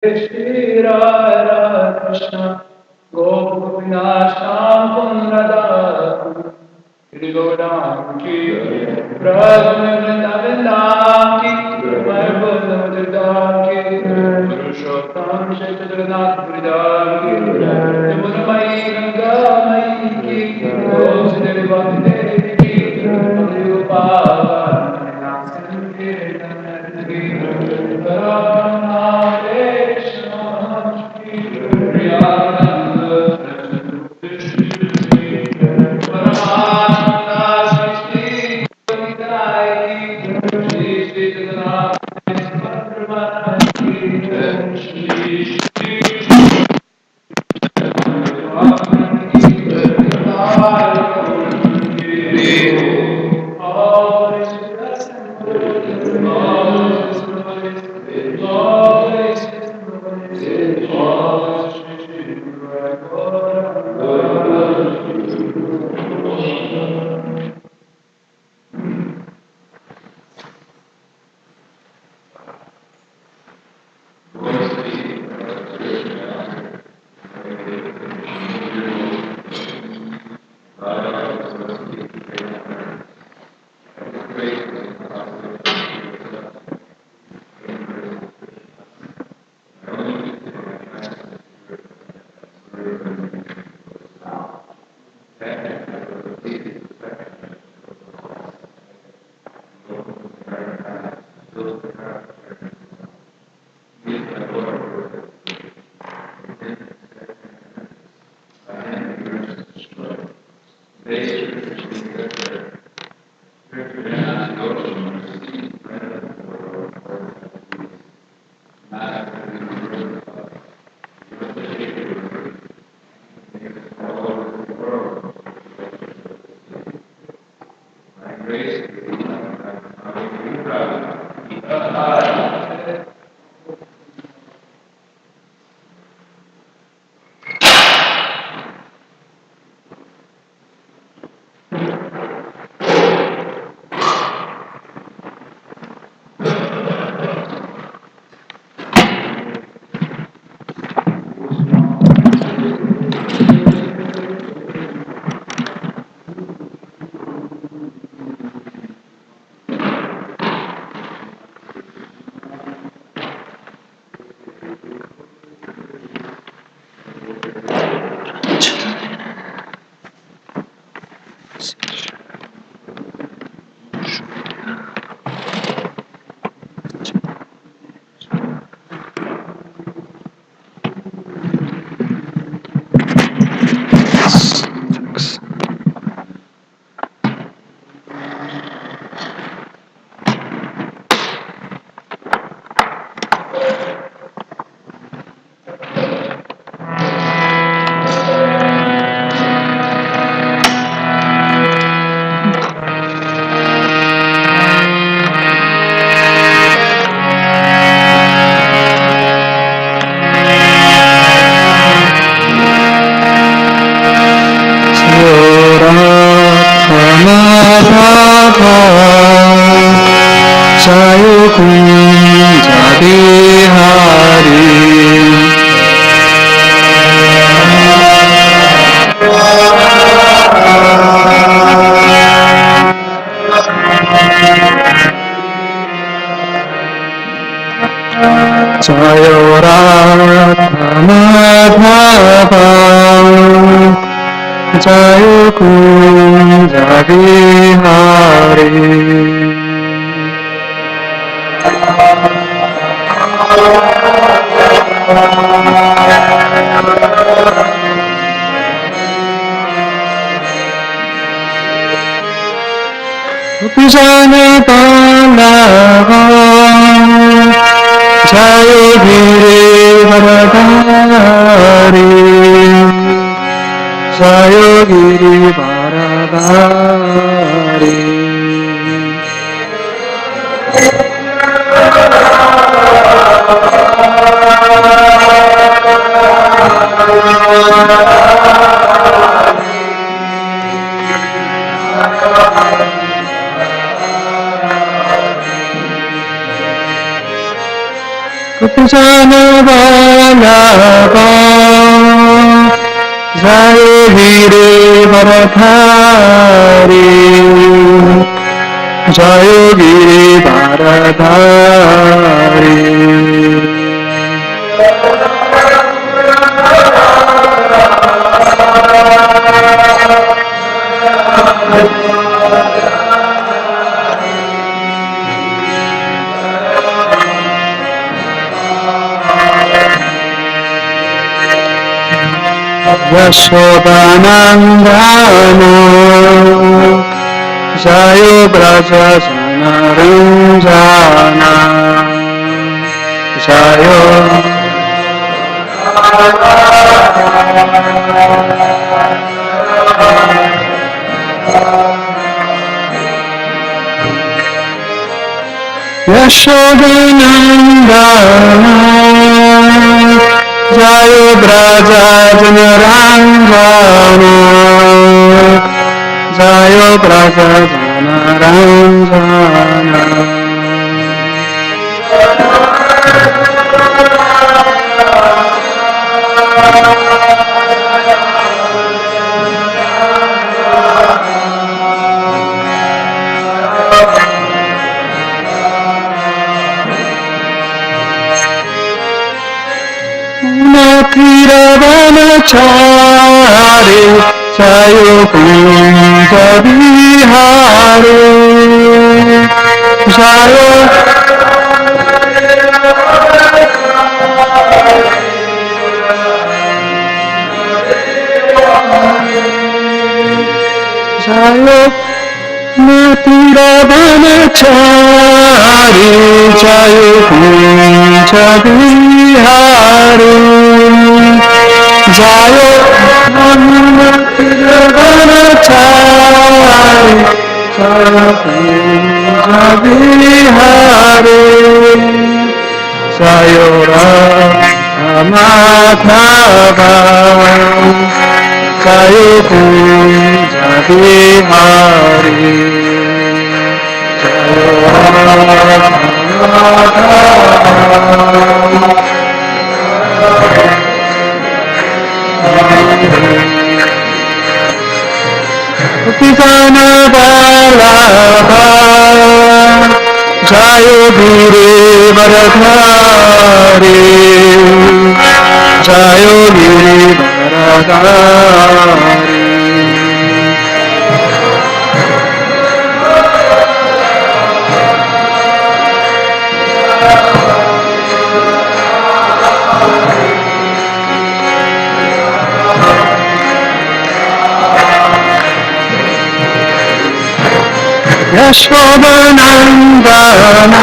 Shri Radha Krishna Gokulananda Punradha Shri Gaurang Ki Vrindavan Ki Mayapurnamadridam Ki Purushottam Shaitajagannath Pridam Ki Yamunamai Gangamai Ki Rosadevi Bhakti Ki Madhupava Sankirtan Ki Hare Krishna Priyananda Janavallabha Jaya Giri Varadhari Jaya Giri Varadhari Yashodanandana Jayo Braja Janaranjana Jayo Yashodanandana Jayo Braja Janaranjana Jayo Braja Janaranjana Natiravanachari Jayo Kunja Vihari Jayo Jayo Natiravanachari Jayo Kunja Vihari Jayo Natiravanachari Jayo Kunja Vihari Jayo Ramadhava Jayo Kunja Vihari Jayo Ramadhava Janavallabha Jayo Giri Varadhari Jayo Giri Varadhari Yashodanandana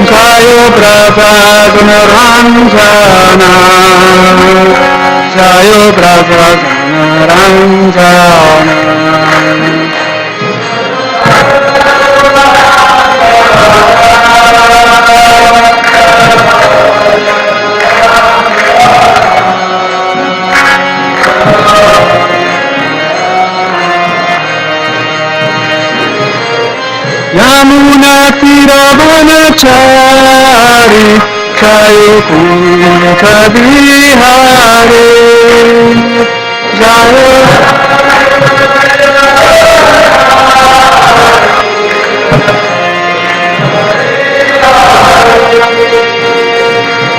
Jayo Braja Janaranjana Jayo Braja Janaranjana Yamuna Tiravanachari Jayo Kunja Vihari Jayo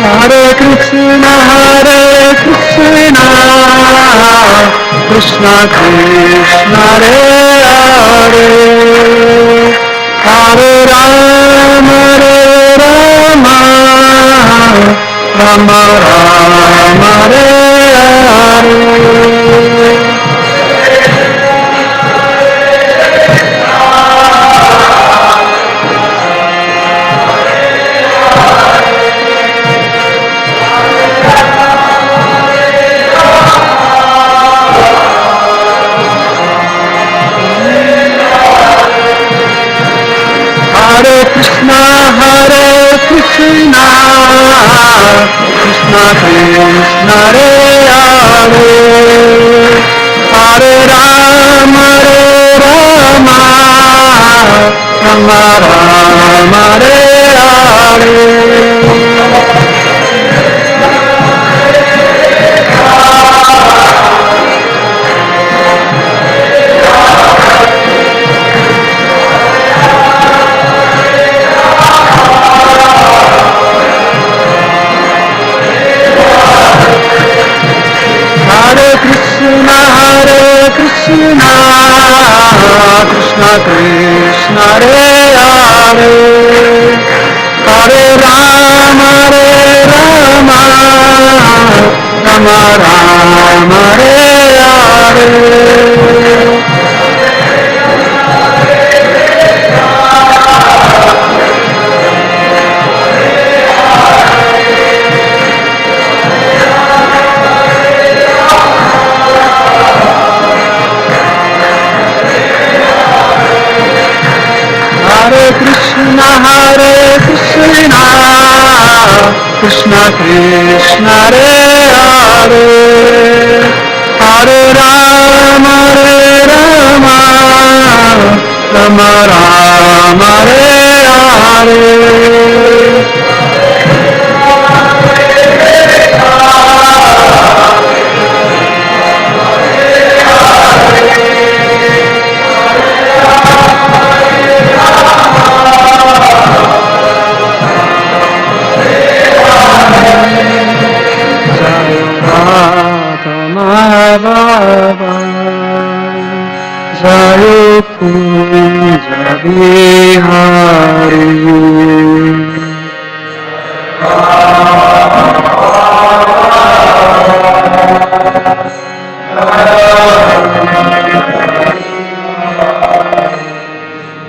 Hare Krishna Krishna Krishna Hare Hare Hare Rama Rama Rama Hare Hare Krishna Krishna Krishna Hare Hare Hare Rama Rama Rama Hare Hare Krishna Hare Hare Hare Rama Rama Rama Hare Hare Hare Krishna Krishna Krishna Hare Hare Hare Rama Rama Rama Hare Hare Baba Jayo Kunja Bihari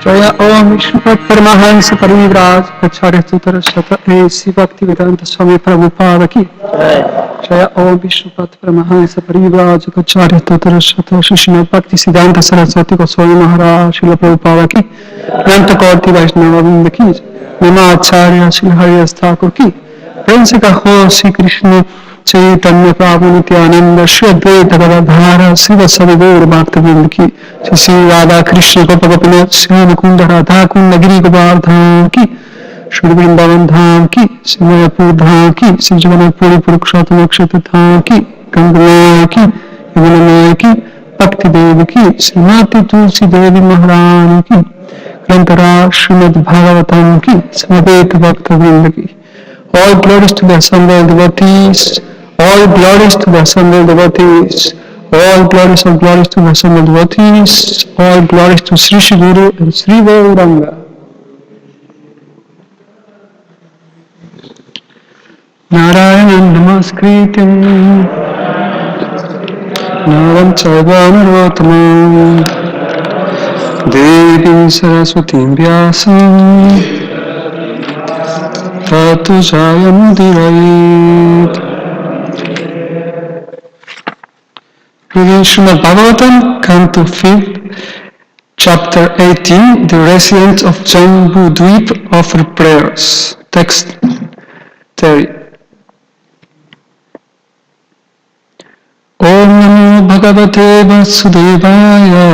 Jaya Om Vishnupat Paramahansa Parivraj Acharya Sutara Shata A.C. Bhaktivedanta Swami Prabhupada Ki Jaya Om Vishnupat Paramahansa Parivraj Acharya Sutara Shata Srimad Bhakti Siddhanta Saraswati Goswami Maharaj Srila Prabhupada Ki Nanta Korti Vaishnava Vrinda Ki Nama Acharya Sri Haridas Thakur Ki Prem se kaho Sri Krishna Chaitanya Prabhu Nityananda Shri Advaita Gadadhara Siva Sadigaur Bhakta Vrinda Ki Shri Radha Krishna Gopagopinath Shri Mukunda Radha Kunda Giri Gopal Dham Ki Shri Vrindavan Dham Ki Shri Mayapur Dham Ki Shri Jagannath Puri Purukshottama Nakshetra Dham Ki Ganga Ki Yamuna Ki Bhakti Devi Ki Shri Mati Tulsi Devi Maharani Ki Grantara Srimad Bhagavatam Ki Samaveta Bhakta Vrinda Ki All glories to the assembled devotees, all glories to the assembled devotees, all glories to the assembled devotees, all glories to Sri Sri Guru and Sri Gauranga. Narayanam Namaskrityam Naram Chaiva Narottamam Devim Saraswatim Vyasam Tatu Jayam Dirayit. Reading Srimad Bhagavatam, Canto 5th, Chapter 18, The Residents of Jambu Dweep Offer Prayers. Text 30. Om Namo Bhagavate Vasudevaya.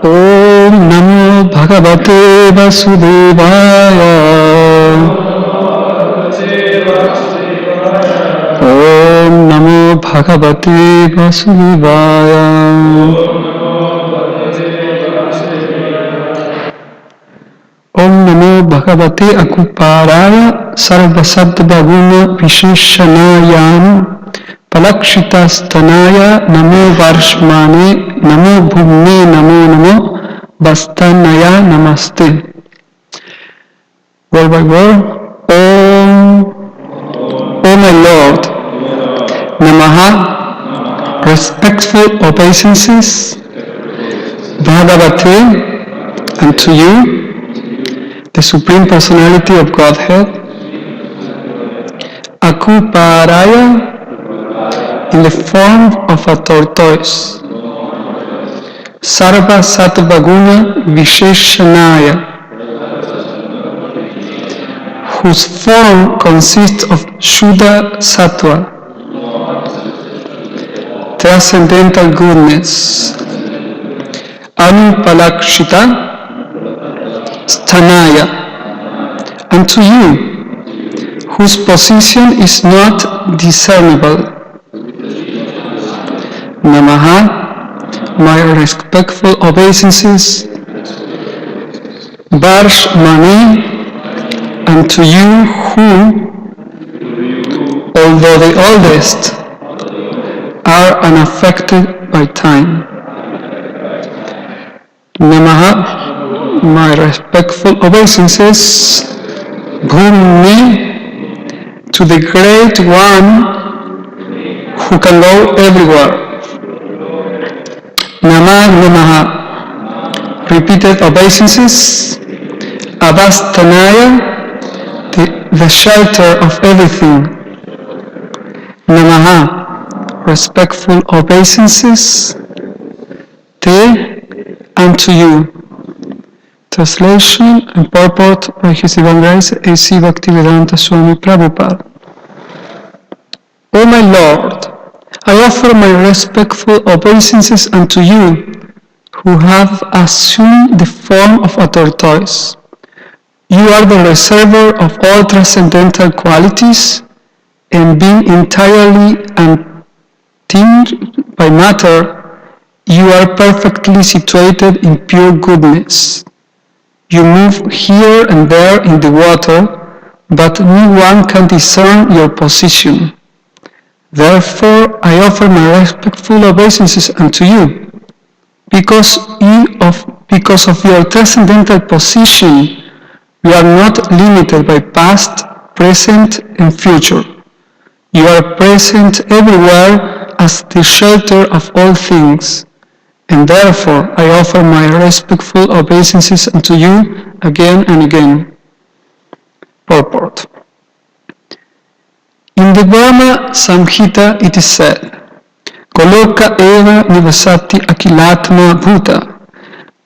Om Namo Bhagavate Vasudevaya. Om Namo Bhagavate Vasudevaya. Om Namo Bhagavate Akuparaya Sarvasattva-guna Visheshanayam Palakshitastanaya Namo Varshmane Namo Bhumne Namo Namo Vastanaya Namaste. Word by word. Om, O my Lord, Namaha, respectful obeisances, Bhagavate, and to you, the Supreme Personality of Godhead, Akuparaya, in the form of a tortoise, Sarva Sattva-guna Visheshanaya, whose form consists of Shuddha Sattva, transcendental goodness, Anupalakshita Stanaya, and to you, whose position is not discernible, Namaha, my respectful obeisances, Varshmane, and to you who, although the oldest, are are unaffected by time. Namaha, my respectful obeisances, Bhumi, to the Great One who can go everywhere. Namah Namaha, repeated obeisances, Avastanaya, the shelter of everything. Namaha, respectful obeisances, Te, unto you. Translation and purport by His Divine Grace A.C. Bhaktivedanta Swami Prabhupada. O my Lord, I offer my respectful obeisances unto you, who have assumed the form of a tortoise. You are the reservoir of all transcendental qualities, and being entirely untinged by matter, you are perfectly situated in pure goodness. You move here and there in the water, but no one can discern your position. Therefore, I offer my respectful obeisances unto you, because of your transcendental position. You are not limited by past, present, and future. You are present everywhere as the shelter of all things, and therefore I offer my respectful obeisances unto you again and again. Purport. In the Brahma Samhita it is said, Goloka eva nivasati akilatma bhuta.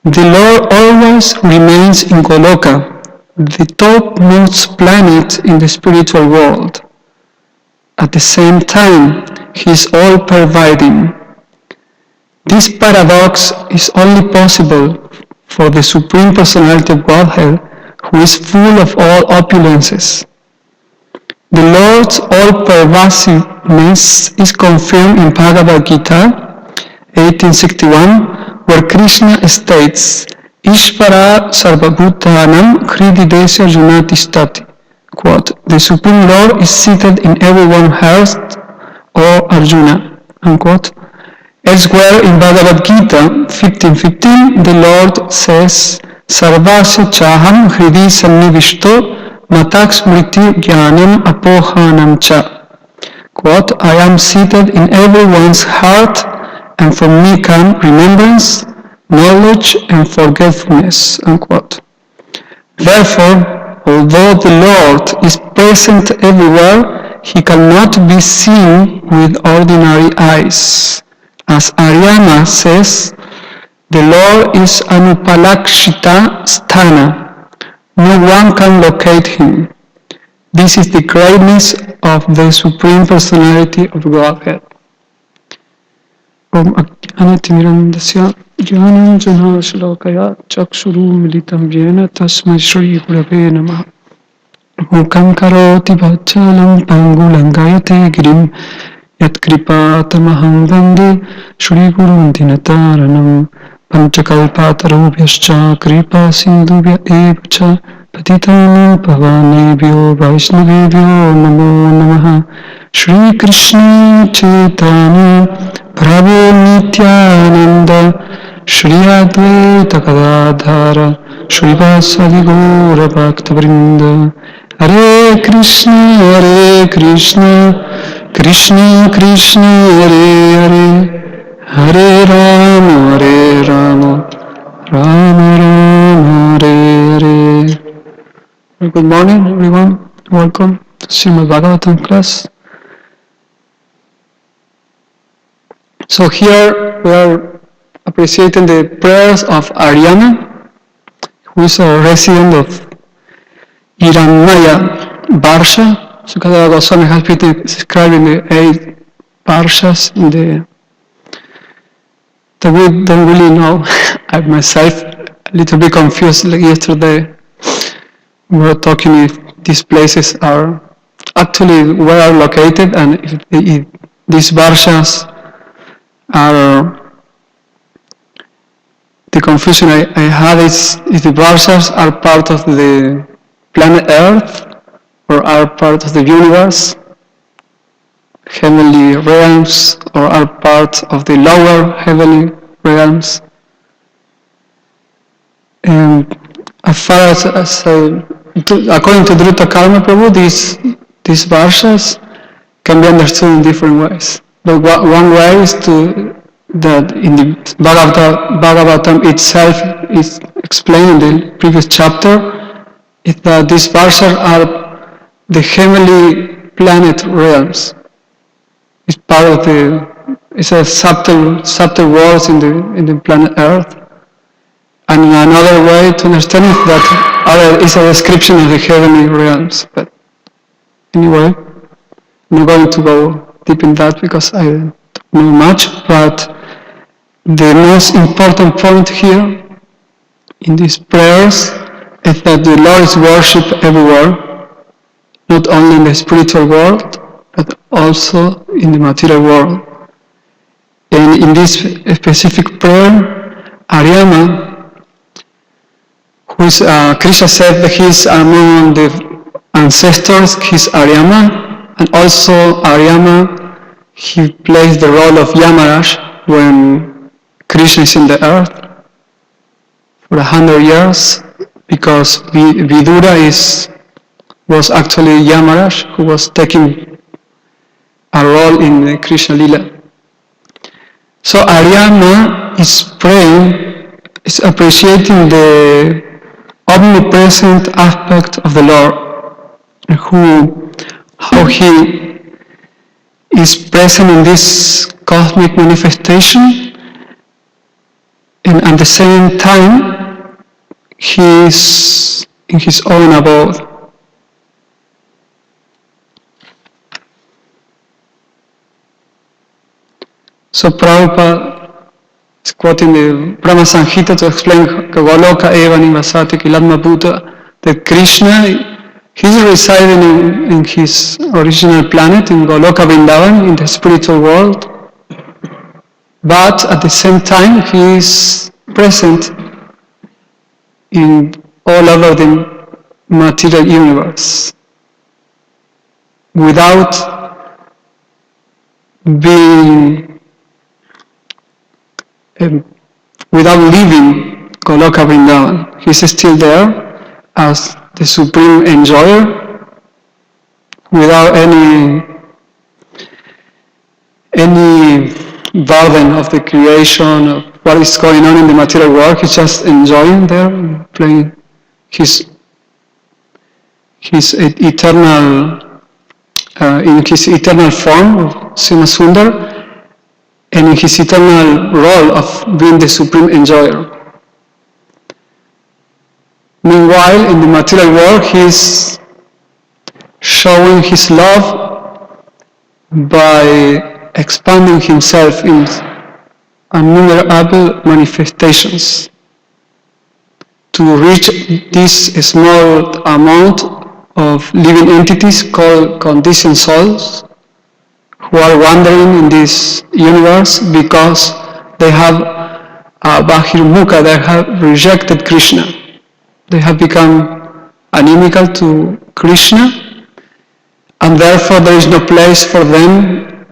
The Lord always remains in Goloka, the topmost planet in the spiritual world. At the same time, He is all-pervading. This paradox is only possible for the Supreme Personality of Godhead, who is full of all opulences. The Lord's all-pervasiveness is confirmed in Bhagavad Gita 1861, where Krishna states, Ishvara sarvabhutanam hrididesya junati stati. Quote, the Supreme Lord is seated in everyone's heart, O Arjuna. Unquote. Elsewhere in Bhagavad Gita 15:15, the Lord says, Sarvasya chaham hridi sannivishto mataks mriti jnanam apohanam cha. Quote, I am seated in everyone's heart, and from me come remembrance, knowledge, and forgetfulness. Unquote. Therefore, although the Lord is present everywhere, He cannot be seen with ordinary eyes. As Aryama says, the Lord is anupalakshita sthana. No one can locate Him. This is the greatness of the Supreme Personality of Godhead. Om Anatimirandasya Jnanam Janha Shlokaya Chakshuru Militam Vyena Tasmai Shri Gurave Namaha. Mukam Karoti Bhachalam Pangulam Gayate Girim Yat Kripatamaham Vande Shri Gurun Dinataranam Panchakalpatarubhyascha Kripa Sindhubhya Evacha Patitanam Pavanebhyo Vaishnavebhyo Namo Namaha. Shri Krishna Chaitanya Prabhu Nityananda Shri Advaita Gadadhara Shri Vasadi Gaura Bhakta-vrinda. Hare Krishna, Krishna Krishna, Hare Hare, Hare Rama, Rama Rama, Hare Hare. Good morning, everyone. Welcome to Srimad Bhagvatam class. So here we are appreciating the prayers of Aryana, who is a resident of Hiranmaya Varsha. Sukadeva Goswami has been describing the 8 Varshas in that we don't really know. I myself a little bit confused. Like yesterday, we were talking if these places are actually where are located, and if these Varshas are. The confusion I had is if the Varshas are part of the planet Earth or are part of the universe. heavenly realms or are part of the lower heavenly realms. And as far as according to Druta Karma Prabhu, these verses can be understood in different ways. But one way is that in the Bhagavatam itself is explained in the previous chapter, is that these verses are the heavenly planet realms. It's part of it's a subtle words in the planet Earth. And another way to understand it that is a description of the heavenly realms. But anyway, I'm not going to go deep in that because I don't know much, but the most important point here in these prayers is that the Lord is worshipped everywhere, not only in the spiritual world, but also in the material world. And in this specific prayer, Aryama, Krishna said that he is among the ancestors, he's Aryama, and also Aryama, he plays the role of Yamaraj when Krishna is in the earth for 100 years, because Vidura was actually Yamaraj, who was taking a role in the Krishna Lila. So Aryama is praying, is appreciating the omnipresent aspect of the Lord, how he is present in this cosmic manifestation, and at the same time he is in his own abode. So Prabhupada is quoting the Brahma Samhita to explain Goloka Eva Nivasati Kilatma Bhuta, that Krishna, he's residing in his original planet, in Goloka Vrindavan, in the spiritual world, but at the same time he is present in all over the material universe, without being without leaving Goloka Vrindavan. He's still there as the supreme enjoyer, without any burden of the creation, of what is going on in the material world. He's just enjoying there, playing his eternal, in his eternal form of Simasundar, and in his eternal role of being the supreme enjoyer. Meanwhile, in the material world, he is showing his love by expanding himself in innumerable manifestations to reach this small amount of living entities called conditioned souls, who are wandering in this universe because they have Bahirmukha, they have rejected Krishna. They have become animical to Krishna, and therefore there is no place for them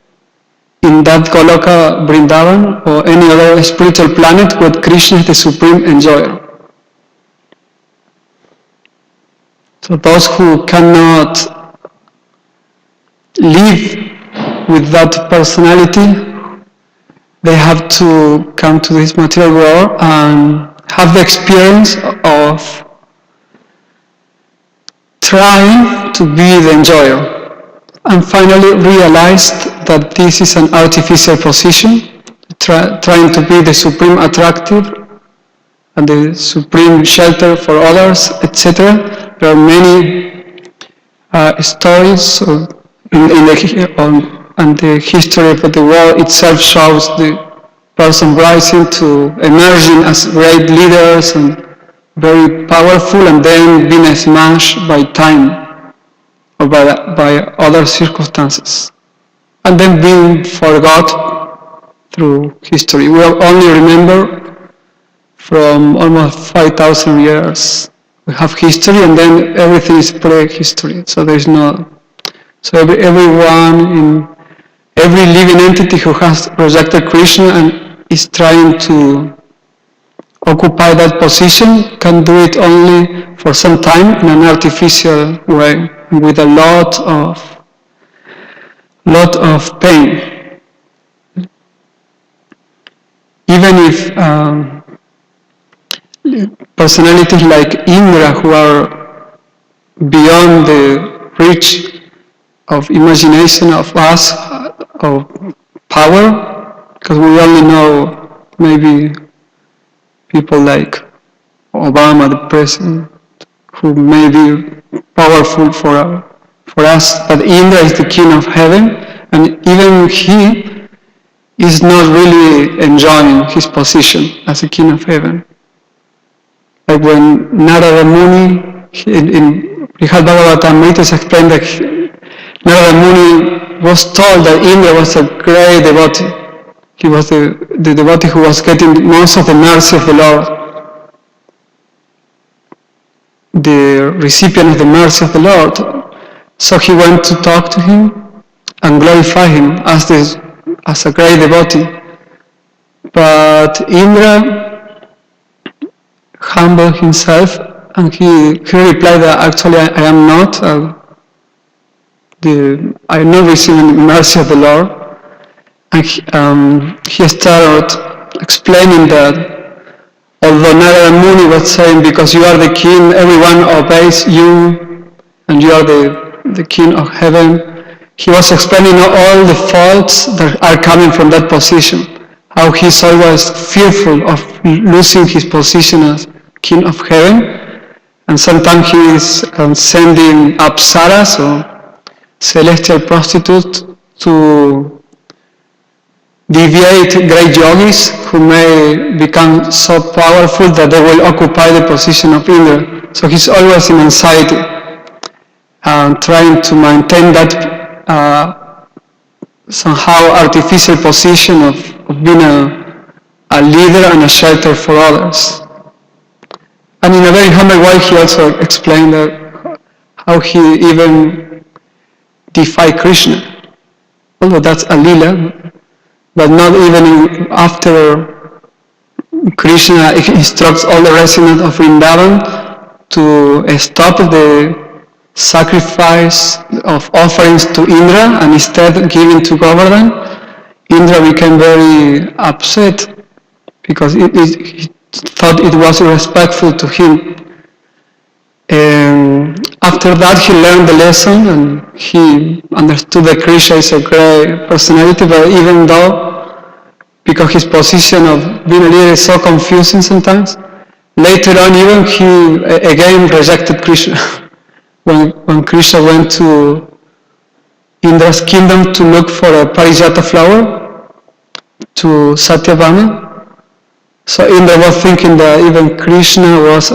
in that Goloka Vrindavan or any other spiritual planet where Krishna is the supreme enjoyer. So those who cannot live with that personality, they have to come to this material world and have the experience of trying to be the enjoyer, and finally realized that this is an artificial position, trying to be the supreme attractive and the supreme shelter for others, etc. There are many stories and the history of the world itself shows the person rising to emerging as great leaders and very powerful, and then being smashed by time or by other circumstances, and then being forgot through history. We only remember from almost 5,000 years. We have history, and then everything is pre-history. So there is no. So everyone every living entity who has rejected Krishna and is trying to occupy that position can do it only for some time in an artificial way, with a lot of pain. Even if personalities like Indra, who are beyond the reach of imagination of us, of power, because we only know maybe people like Obama, the president, who may be powerful for us, but Indra is the king of heaven, and even he is not really enjoying his position as a king of heaven. Like when Narada Muni, in Srimad Bhagvatam, it is explained that Narada Muni was told that Indra was a great devotee. He was the devotee who was getting most of the mercy of the Lord, the recipient of the mercy of the Lord. So he went to talk to him and glorify him as a great devotee. But Indra humbled himself and he replied that actually I am not. I am not receiving the mercy of the Lord. And he started explaining that although Narada Muni was saying, because you are the king, everyone obeys you, and you are the king of heaven, he was explaining all the faults that are coming from that position, how he's always fearful of losing his position as king of heaven, and sometimes he is sending apsaras, or celestial prostitutes, to deviate great yogis who may become so powerful that they will occupy the position of Indra. So he's always in anxiety, trying to maintain that somehow artificial position of being a leader and a shelter for others. And in a very humble way, he also explained that how he even defied Krishna, although that's a lila, but not even after Krishna instructs all the residents of Vrindavan to stop the sacrifice of offerings to Indra and instead giving to Govardhan. Indra became very upset because he thought it was irrespectful to him. And after that he learned the lesson and he understood that Krishna is a great personality, but even though, because his position of being a leader is so confusing sometimes, later on even he again rejected Krishna. when Krishna went to Indra's kingdom to look for a parijata flower to Satyabhama, so Indra was thinking that even Krishna was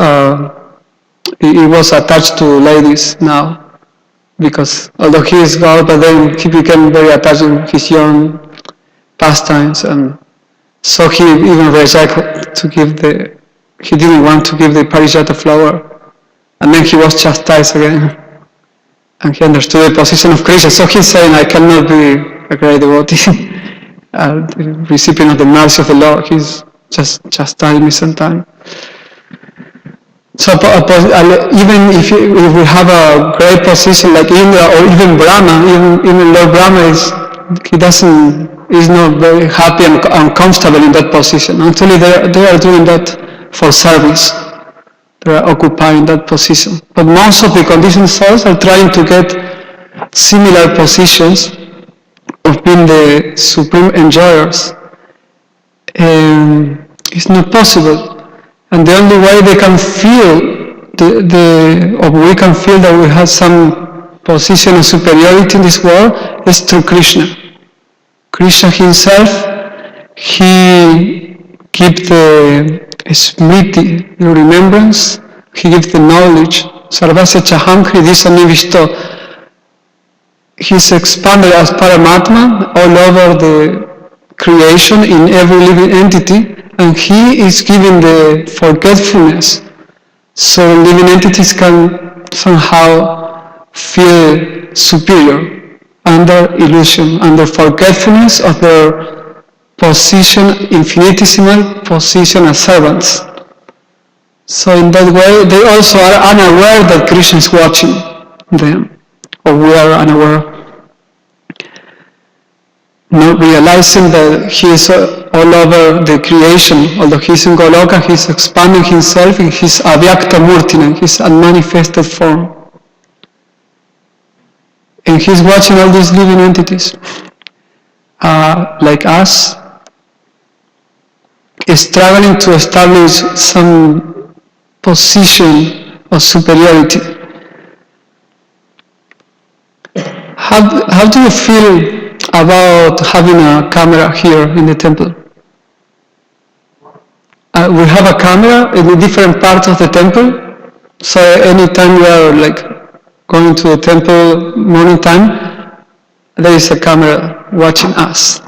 attached to ladies now, because although he is God, but then he became very attached to his young pastimes, and so he even rejected he didn't want to give the parijata flower, and then he was chastised again, and he understood the position of Krishna. So he's saying, I cannot be a great devotee, the recipient of the mercy of the Lord. He's just chastised me sometimes. So even if we have a great position like Indra or even Brahma, even Lord Brahma is not very happy and comfortable in that position. Actually, they are doing that for service. They are occupying that position. But most of the conditioned souls are trying to get similar positions of being the supreme enjoyers. And it's not possible. And the only way they can feel or we can feel that we have some position of superiority in this world is through Krishna. Krishna himself, he gives the smriti, the remembrance, he gives the knowledge. Sarvasya chaham hridisa nivishto. He's expanded as Paramatma all over the creation in every living entity, and he is giving the forgetfulness so living entities can somehow feel superior under illusion, under forgetfulness of their position, infinitesimal position as servants. So in that way, they also are unaware that Krishna is watching them, or we are unaware, not realizing that he is all over the creation. Although he is in Goloka, he is expanding himself in his avyakta murtina, his unmanifested form. And he's watching all these living entities, like us, struggling to establish some position of superiority. How do you feel about having a camera here in the temple? We have a camera in the different parts of the temple, so anytime we are like going to the temple morning time, there is a camera watching us.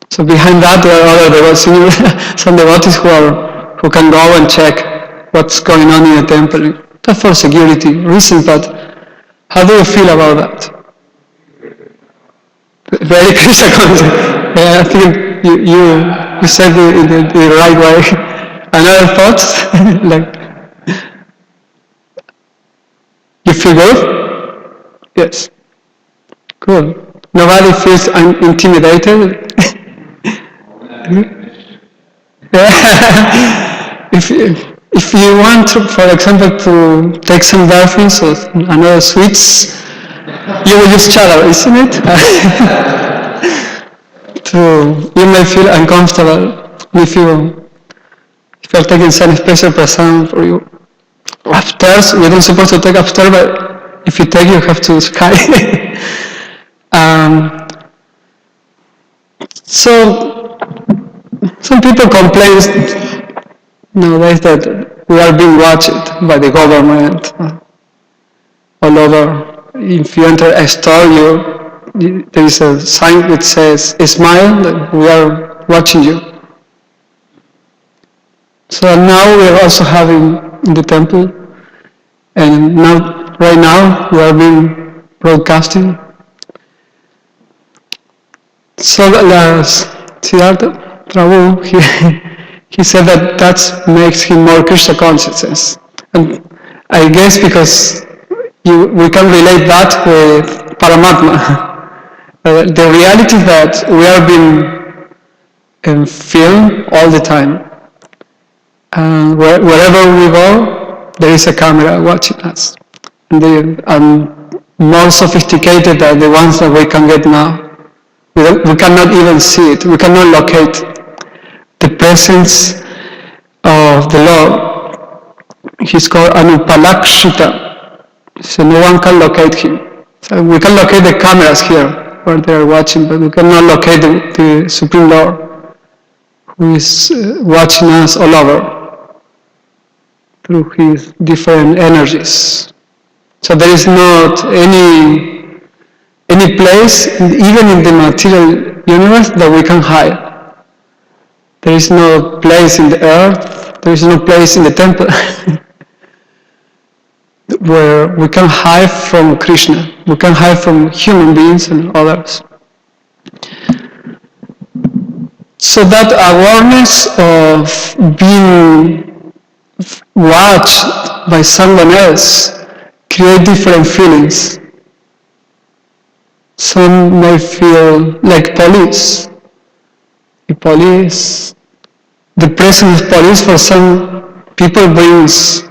So behind that there are other devotees, some devotees who can go and check what's going on in the temple. That's for security reasons, but how do you feel about that? Very Krishna conscious. I think you said it in the right way. Another thoughts? Like, you feel good? Yes. Good. Nobody feels intimidated? If you want to, for example, to take some burfis or another sweets, you will use chala, isn't it? You may feel uncomfortable if you're taking some special present for you. Upstairs, we don't supposed to take upstairs, but if you take, you have to sky. So, some people complain nowadays that we are being watched by the government all over. If you enter a store, there is a sign which says, "Smile, that we are watching you." So now we are also having in the temple, and right now we are being broadcasting. So Siddhartha Prabhu, he said that makes him more Krishna consciousness. And I guess because we can relate that with Paramatma. The reality is that we are being filmed all the time. And wherever we go, there is a camera watching us. And they are more sophisticated than the ones that we can get now. We cannot even see it. We cannot locate the presence of the Lord. He's called Anupalakshita. So no one can locate him. So we can locate the cameras here where they are watching, but we cannot locate the Supreme Lord who is watching us all over through his different energies. So there is not any place, even in the material universe, that we can hide. There is no place in the earth, there is no place in the temple where we can hide from Krishna. We can hide from human beings and others. So that awareness of being watched by someone else creates different feelings. Some may feel like police. The presence of police for some people brings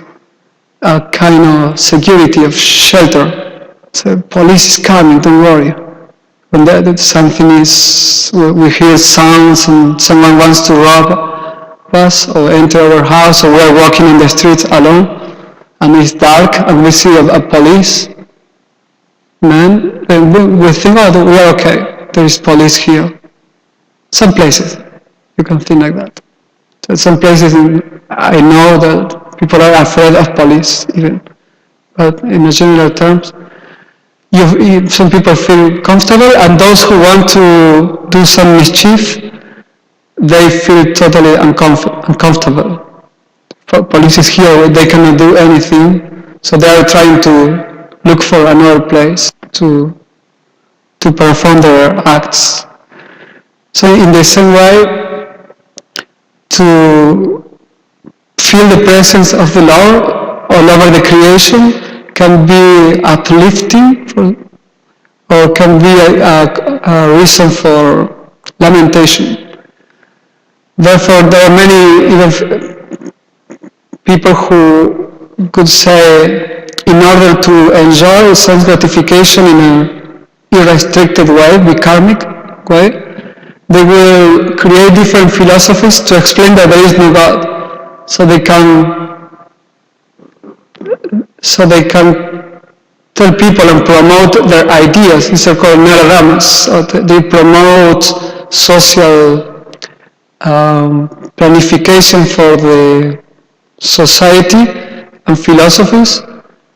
a kind of security, of shelter. So police is coming, don't worry. When something is, we hear sounds and someone wants to rob us or enter our house, or we're walking in the streets alone and it's dark and we see a police man, then we think, oh, we are okay. There is police here. Some places you can think like that. So some places I know that people are afraid of police even, but in a general terms, some people feel comfortable, and those who want to do some mischief, they feel totally uncomfortable. Police is here, they cannot do anything, so they are trying to look for another place to to perform their acts. So in the same way, to feel the presence of the Lord all over the creation can be uplifting or can be a reason for lamentation. Therefore, there are many even people who could say, in order to enjoy self-gratification in an irrestricted way, the karmic way, they will create different philosophies to explain that there is no God, so they can tell people and promote their ideas. These are called melodrammas. So they promote social planification for the society and philosophies,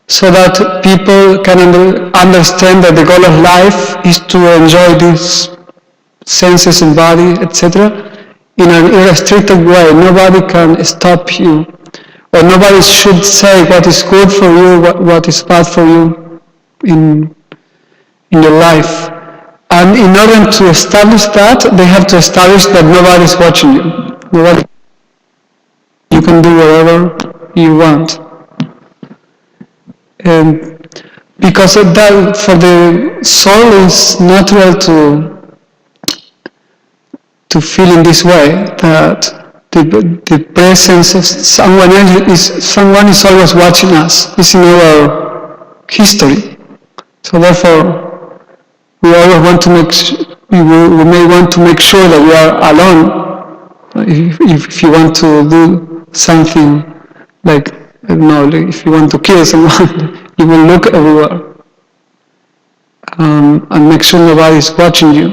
so that people can understand that the goal of life is to enjoy these senses and body, etc., in an irrestricted way. Nobody can stop you, or nobody should say what is good for you, what is bad for you in your life. And in order to establish that, they have to establish that nobody is watching you. You can do whatever you want. And because of that, for the soul is natural to feel in this way, that the presence of someone is always watching us. It's in our history. So therefore, we always want to we may want to make sure that we are alone. If you want to do something like, I don't know, like if you want to kill someone, you will look everywhere and make sure nobody is watching you.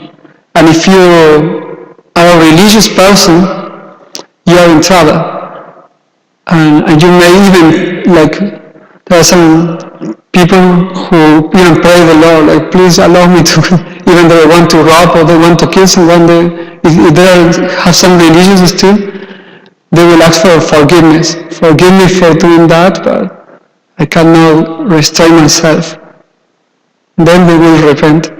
And if you are a religious person, you are in trouble. And you may even, like, there are some people who even pray the Lord, like, please allow me to, even though they want to rob or they want to kill someone, if they have some religion still, they will ask for forgiveness. Forgive me for doing that, but I cannot restrain myself. Then they will repent.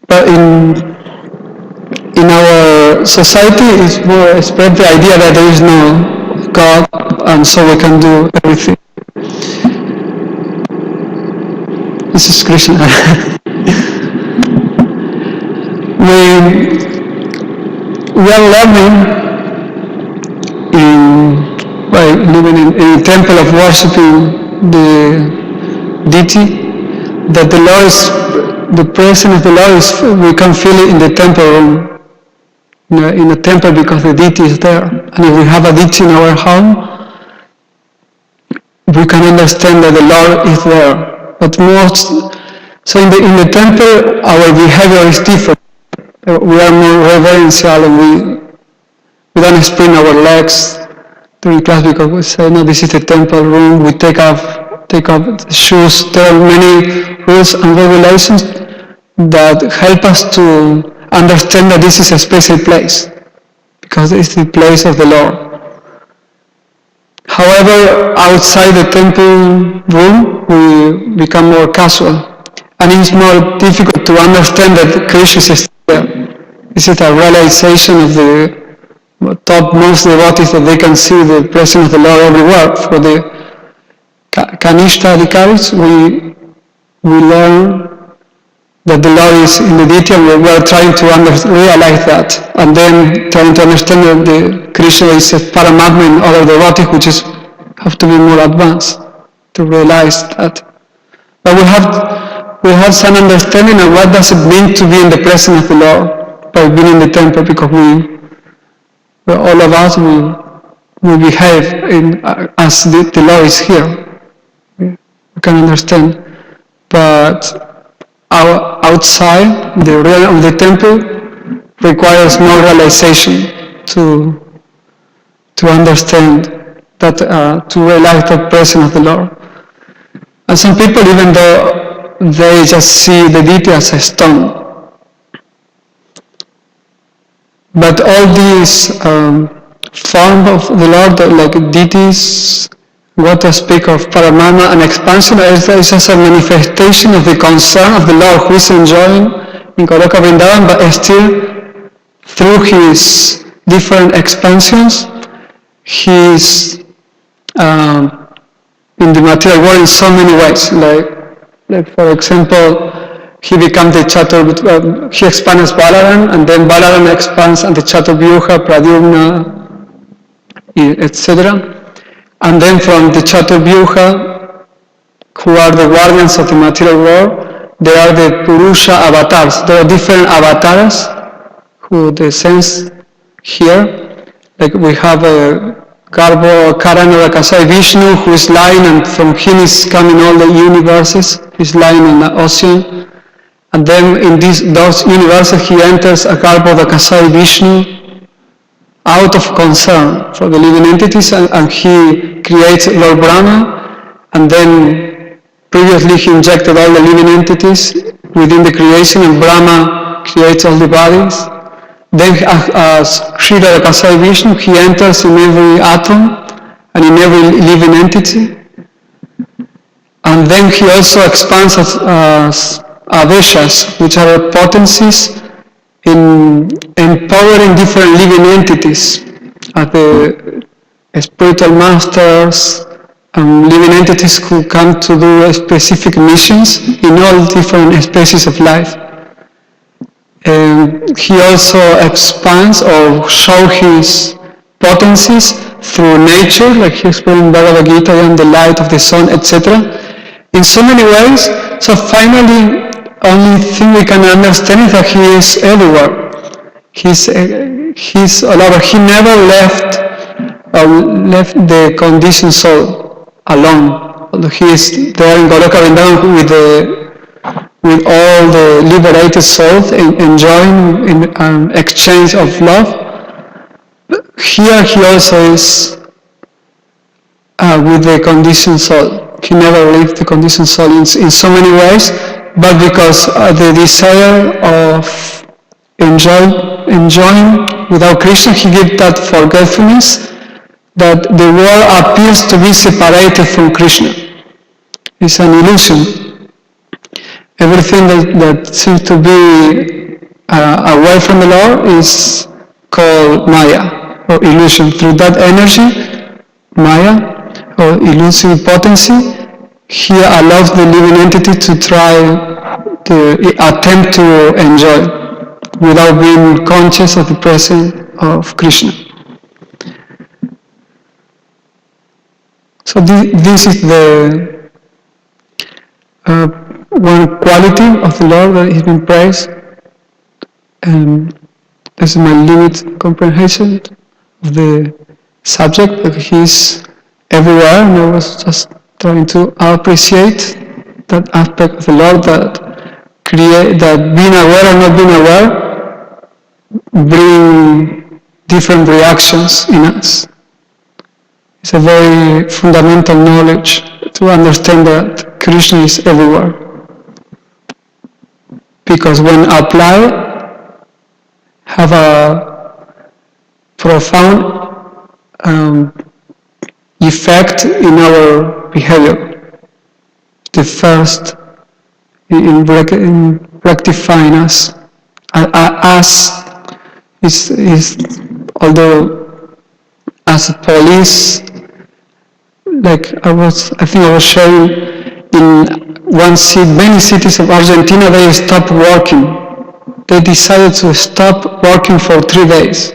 But in our society, it's more spread the idea that there is no God, and so we can do everything. This is Krishna. we are learning living in a temple of worshiping the deity, that the Lord is, the presence of the Lord is, we can feel it in the temple room, in a temple, because the deity is there. And if we have a deity in our home, we can understand that the Lord is there. But so in the temple, our behavior is different. We are more reverential, and we don't sprain our legs during class, because we say, no, this is the temple room. We take off the shoes. There are many rules and regulations that help us to understand that this is a special place, because it's the place of the Lord. However, outside the temple room, we become more casual, and it's more difficult to understand that Krishna is there. This is a realization of the topmost devotees, that they can see the presence of the Lord everywhere. For the Kanishta Adhikaris, we learn that the Lord is in the deity, and we are trying to realize that, and then trying to understand that the Krishna is a Paramatma in other devotees, which have to be more advanced to realize that. But we have some understanding of what does it mean to be in the presence of the Lord by being in the temple, because all of us we behave as the Lord is here. We can understand, but our outside the realm of the temple requires more realization to understand that, to realize the presence of the Lord. And some people, even though they just see the deity as a stone, but all these forms of the Lord, like deities, what to speak of Paramama and expansion. It's just a manifestation of the concern of the Lord who is enjoying in Goloka Vrindavan, but still through his different expansions, he is in the material world in so many ways. Like for example, he becomes the he expands Balaram, and then Balaram expands and the Chaturvyuha, Pradyumna, etc. And then from the Chaturvyuha, who are the guardians of the material world, there are the Purusha avatars. There are different avatars who they sense here. Like we have a Garbo Karana Kasai Vishnu, who is lying, and from him is coming all the universes. He's lying in the ocean. And then in those universes he enters a Garbo Kasai Vishnu out of concern for the living entities, and he creates Lord Brahma, and then previously he injected all the living entities within the creation, and Brahma creates all the bodies. Then as Sri Kasai Vishnu, he enters in every atom and in every living entity. And then he also expands as Aveshas, which are potencies in empowering different living entities as the spiritual masters and living entities who come to do specific missions in all different species of life. And he also expands or shows his potencies through nature, like he explained in Bhagavad Gita and the light of the sun, etc. In so many ways. So finally, only thing we can understand is that he is everywhere. He's all over. He never left the conditioned soul alone. Although he is there in Goloka Vrindavan with all the liberated souls enjoying in exchange of love. Here he also is with the conditioned soul. He never left the conditioned soul in so many ways, but because the desire of enjoying without Krishna, he gives that forgetfulness that the world appears to be separated from Krishna. It's an illusion. Everything that seems to be away from the Lord is called Maya, or illusion. Through that energy, Maya, or illusive potency, he allows the living entity to attempt to enjoy without being conscious of the presence of Krishna. So this is the one quality of the Lord that has been praised, and this is my limited comprehension of the subject, that He is everywhere, and I was just trying to appreciate that aspect of the Lord that being aware or not being aware bring different reactions in us. It's a very fundamental knowledge to understand that Krishna is everywhere. Because when applied, have a profound effect in our behavior. The first in rectifying us. Although as a police, like I think I was showing in many cities of Argentina, they stopped working. They decided to stop working for 3 days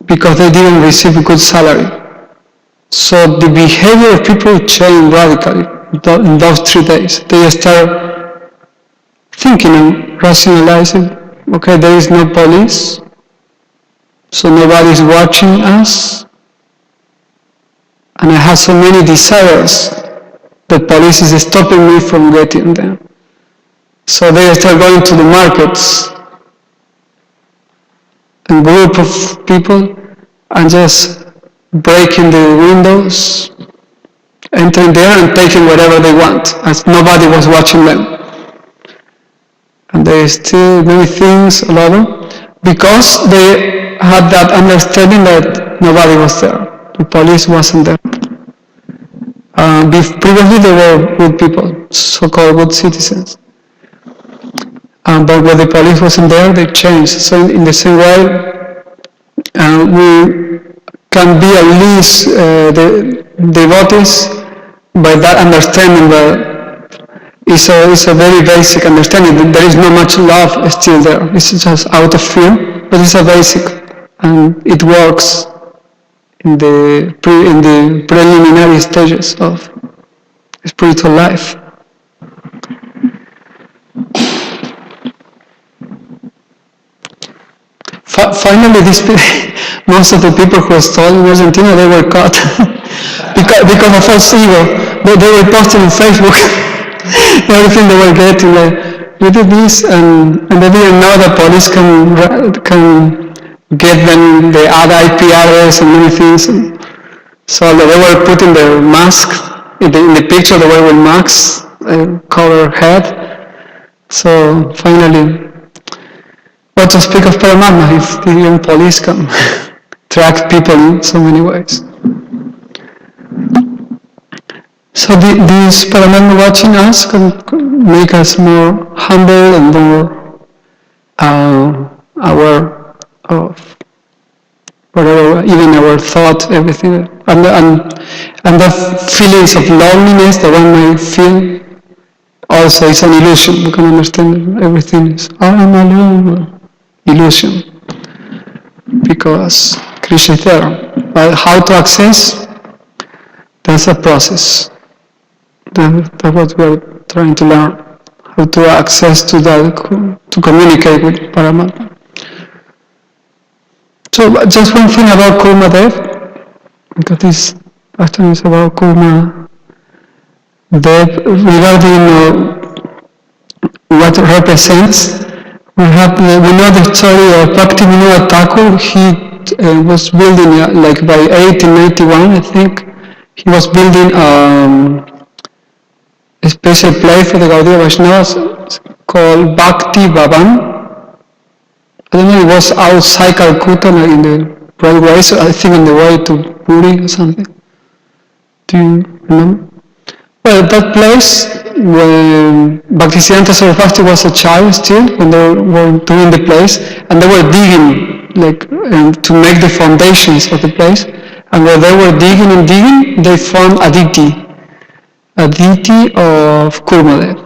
because they didn't receive a good salary. So the behavior of people changed radically in those 3 days. They start thinking and rationalizing, okay, there is no police, so nobody is watching us, and I have so many desires that police is stopping me from getting them. So they start going to the markets, a group of people, and just breaking the windows, entering there and taking whatever they want, as nobody was watching them. And there is still many things all over, because they had that understanding that nobody was there. The police wasn't there. Previously they were good people, so-called good citizens. But when the police wasn't there, they changed. So in the same way, we can be at least the devotees by that understanding that it's a very basic understanding. There is not much love still there. It's just out of fear, but it's a basic, and it works in the preliminary stages of spiritual life. Finally, most of the people who were stolen in Argentina, they were caught because of false ego. They were posting on Facebook everything they were getting. Like, we did this, and they didn't know that police can get them the other IP address and many things. And so they were putting their mask in the picture. They were with masks, cover head. So finally. What to speak of Paramatma if the even police can track people in so many ways. So this Paramatma watching us can make us more humble and more aware of whatever, even our thought, everything, and the feelings of loneliness that one may feel. Also, it's an illusion. We can understand everything is I'm alone. Illusion, because Krishna is there. But how to access? That's a process. That's what we're trying to learn. How to access to that, to communicate with Paramatma. So just one thing about Kurma Dev, because this question is about Kurma Dev regarding what it represents. We know the story of Bhaktivinoda Thakur. He was building, like by 1891, I think, he was building a special place for the Gaudiya Vaishnavas called Bhakti Bhavan. I don't know, it was outside Calcutta in the right way, so I think on the way to Puri or something. Do you remember? Well, that place, when Bhaktisiddhanta Saraswati was a child still, when they were doing the place, and they were digging, to make the foundations of the place, and when they were digging and digging, they found a deity of Kurmadev.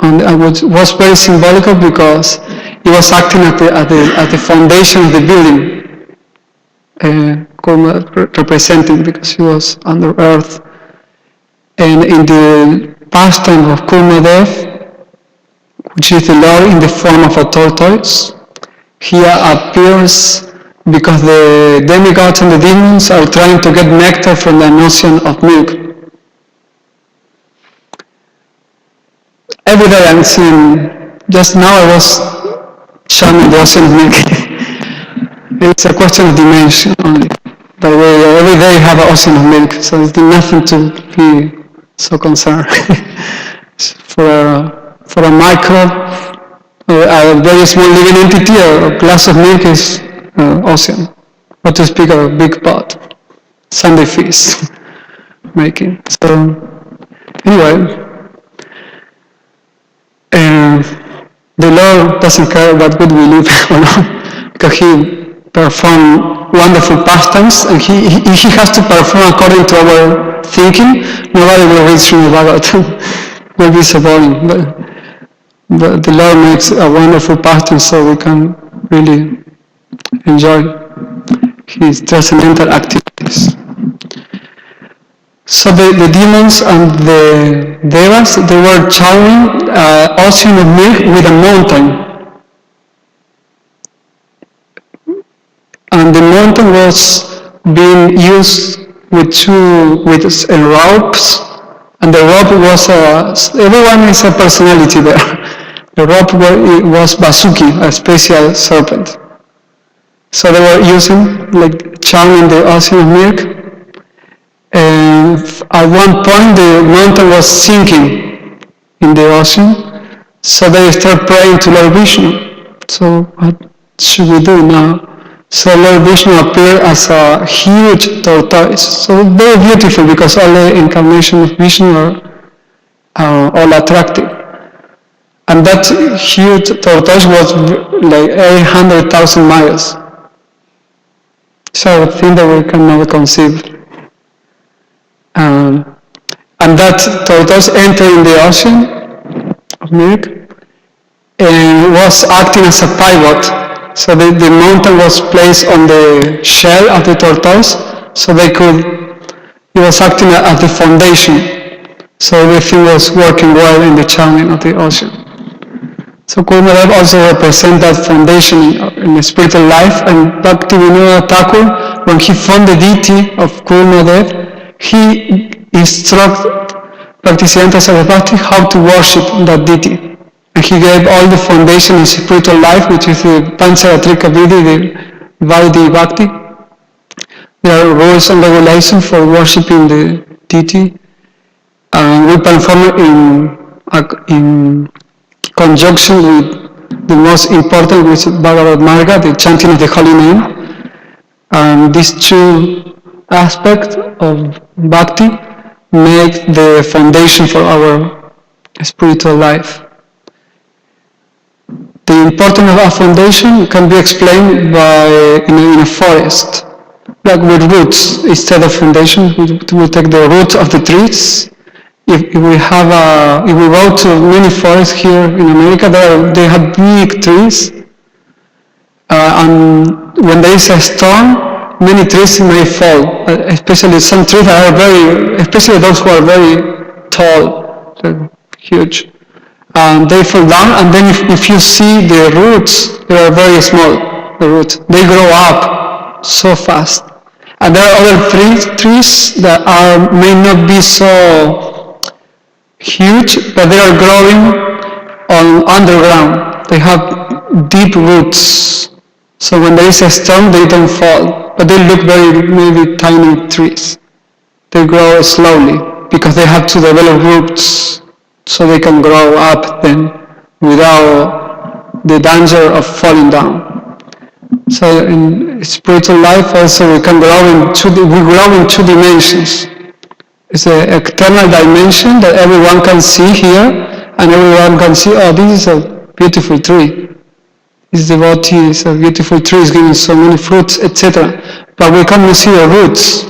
And it was very symbolical because he was acting at the foundation of the building, Kurmadev representing, because he was under earth. And in the pastime of Kurmadev, which is the Lord in the form of a tortoise, he appears because the demigods and the demons are trying to get nectar from an ocean of milk. Every day I'm seeing, just now I was chanting the ocean of milk. It's a question of dimension only. But every day I have an ocean of milk, so there's nothing to be so concerned. For a microbe, a very small living entity, a glass of milk is ocean. What to speak of a big pot, Sunday feast making. So anyway, the Lord doesn't care what good we live or not, because He performed wonderful pastimes, and if He has to perform according to our thinking, nobody will read Srimad Bhagavatam. It will be so boring. But the Lord makes a wonderful pastime, so we can really enjoy His transcendental activities. So the demons and the devas, they were chowing ocean of milk with a mountain. And the mountain was being used with ropes, and the rope was everyone is a personality there. The rope was Vasuki, a special serpent. So they were using, like, chowing the ocean of milk. And at one point the mountain was sinking in the ocean, so they started praying to Lord Vishnu. So what should we do now? So Lord Vishnu appeared as a huge tortoise. So very beautiful because all the incarnations of Vishnu are all attractive. And that huge tortoise was like 800,000 miles. So a thing that we cannot conceive. And that tortoise entered in the ocean of milk and was acting as a pivot. So the mountain was placed on the shell of the tortoise, so it was acting as the foundation. So everything was working well in the channel of the ocean. So Kulmadev also represents that foundation in the spiritual life, and Bhaktivinoda Thakur, when he found the deity of Kulmadev, he instructed Bhaktisiddhanta Sarasvati how to worship that deity. And he gave all the foundation of spiritual life, which is the Pancharatrika Vidhi, the Vaidhi Bhakti. There are rules and regulations for worshiping the deity. We perform it in conjunction with the most important, which is Bhagavad Marga, the chanting of the holy name. And these two aspects of bhakti make the foundation for our spiritual life. The importance of a foundation can be explained in a forest, like with roots instead of foundation. We take the roots of the trees. If we go to many forests here in America, they have big trees, and when there is a storm, many trees may fall. Especially some trees especially those who are very tall, huge. They fall down, and then if you see the roots, they are very small. The roots, they grow up so fast. And there are other trees that may not be so huge, but they are growing on underground. They have deep roots. So when there is a storm, they don't fall. But they look maybe tiny trees. They grow slowly because they have to develop roots so they can grow up then without the danger of falling down. So in spiritual life also we grow in two dimensions. It's an external dimension that everyone can see here, and everyone can see, oh, this is a beautiful tree. This devotee is a beautiful tree, is giving so many fruits, etc. But we cannot see the roots.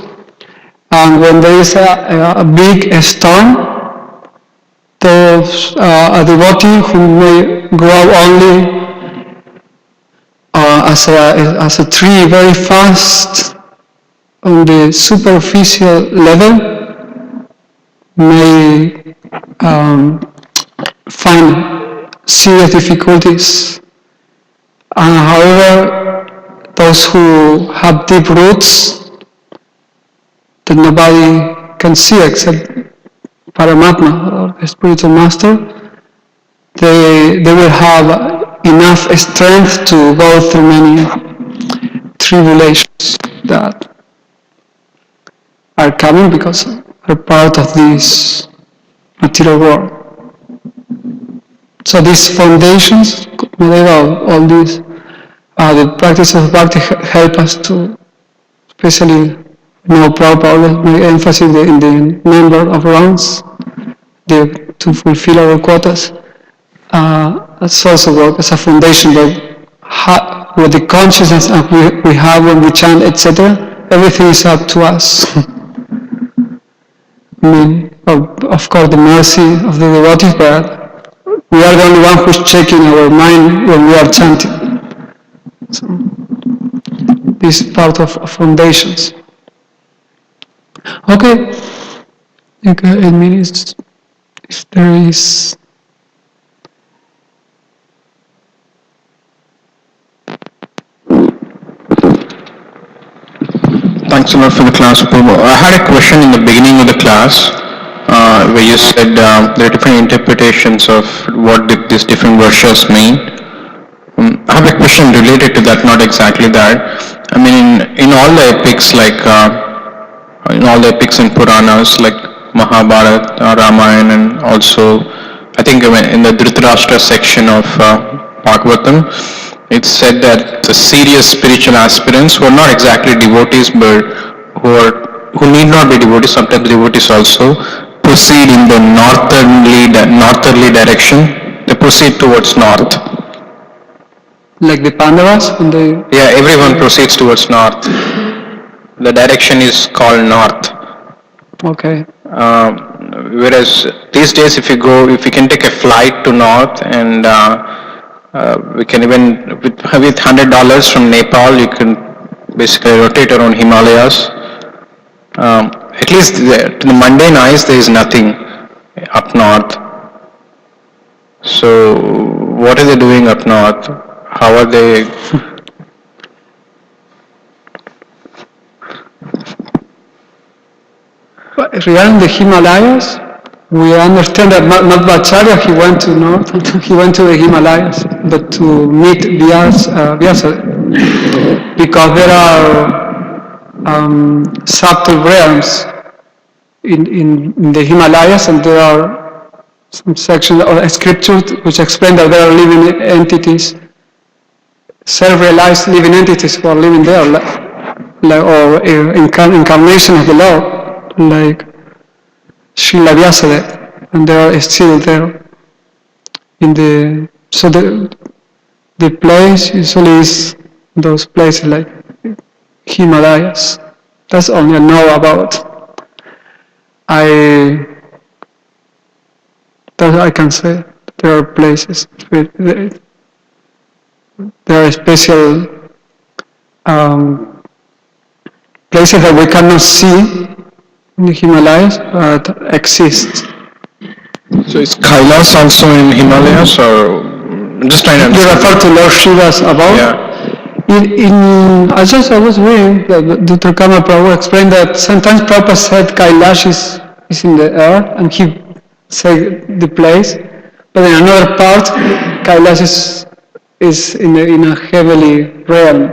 And when there is a big storm, a devotee who may grow only as a tree very fast on the superficial level, may find serious difficulties. However, those who have deep roots that nobody can see except Paramatma or the spiritual master, they will have enough strength to go through many tribulations that are coming because are part of this material world. So these foundations, all these, the practice of bhakti help us to, especially Prabhupada make emphasis in the number of rounds to fulfill our quotas. That's also work as a foundation, but with the consciousness that we have when we chant, etc., everything is up to us. I mean, of course, the mercy of the devotees, but we are the only one who's checking our mind when we are chanting. So, this is part of foundations. Okay, I think 8 minutes. If there is. Thanks a lot for the class, Apurva. I had a question in the beginning of the class where you said there are different interpretations of what these different verses mean. I have a question related to that, not exactly that. I mean, in all the epics, in all the epics and Puranas, like Mahabharata, Ramayana, and also, I think in the Dhritarashtra section of Bhagavatam, it's said that the serious spiritual aspirants who are not exactly devotees but who need not be devotees, sometimes devotees also, proceed in the northerly direction. They proceed towards north. Like the Pandavas when they... Yeah, everyone proceeds towards north. The direction is called north. Okay. Whereas these days, if you can take a flight to north, and we can even with $100 from Nepal, you can basically rotate around Himalayas. At least to the mundane eyes, there is nothing up north. So, what are they doing up north? How are they? Regarding the Himalayas, we understand that Madhvacharya, he went to north, he went to the Himalayas, but to meet Vyasa, because there are subtle realms in the Himalayas, and there are some sections of scripture which explain that there are living entities, self-realized living entities who are living there, or incarnation of the Lord, like Srila Vyasadeva, and they are still there. So the place usually is those places like Himalayas. That's all I know about. That I can say. There are places. There are special places that we cannot see in the Himalayas, but exist. So is Kailas also in Himalayas, or I'm just trying to understand? You refer to Lord Shiva's above? Yeah. I was reading that Dr. Kama Prabhu explained that sometimes Prabhupada said Kailash is in the earth, and he said the place, but in another part, Kailash is in a heavenly realm.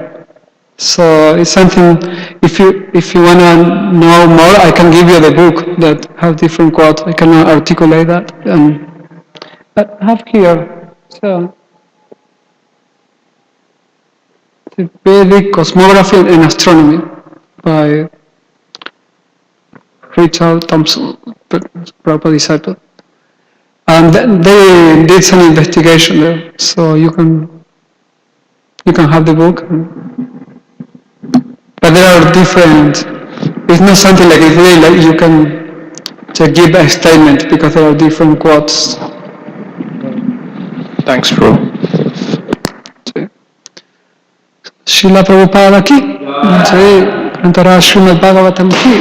So it's something. If you wanna know more, I can give you the book that have different quotes. I can articulate that. I have here. So the Vedic Cosmography and Astronomy by Richard Thompson, Prabhupada disciple. And they did some investigation there, so you can have the book. But there are different. It's not something like it's really like you can just give a statement, because there are different quotes. Thanks, bro. Srila Prabhupada aquí. Sí, cantará Srimad Bhagvatam aquí.